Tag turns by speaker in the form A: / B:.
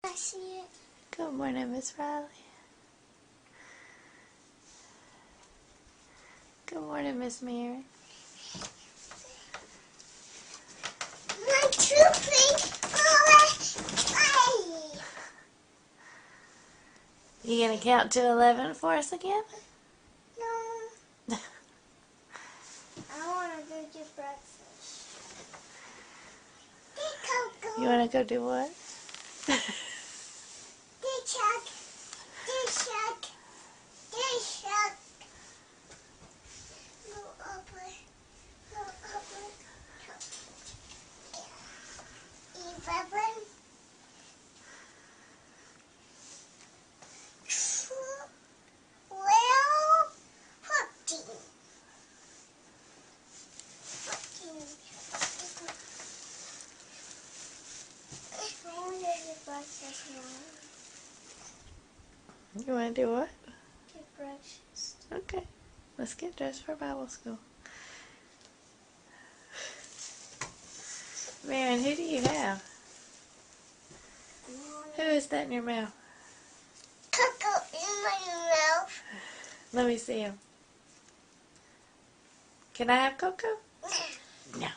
A: I see it.
B: Good morning, Miss Riley. Good morning, Miss Mary.
A: My toothpaste already.
B: You gonna count to 11 for us again?
A: No. I want to go get breakfast. Hey, Coco.
B: You wanna go do what?
A: Hey, Chuck. Hey, Chuck. Hey, Chuck. Go over. Go over. 11. 12. 14. 14. I want to get breakfast now.
B: You wanna do what?
A: Get breakfast.
B: Okay. Let's get dressed for Bible school. Marion, who do you have? Who is that in your mouth?
A: Coco in my mouth.
B: Let me see him. Can I have Coco? No.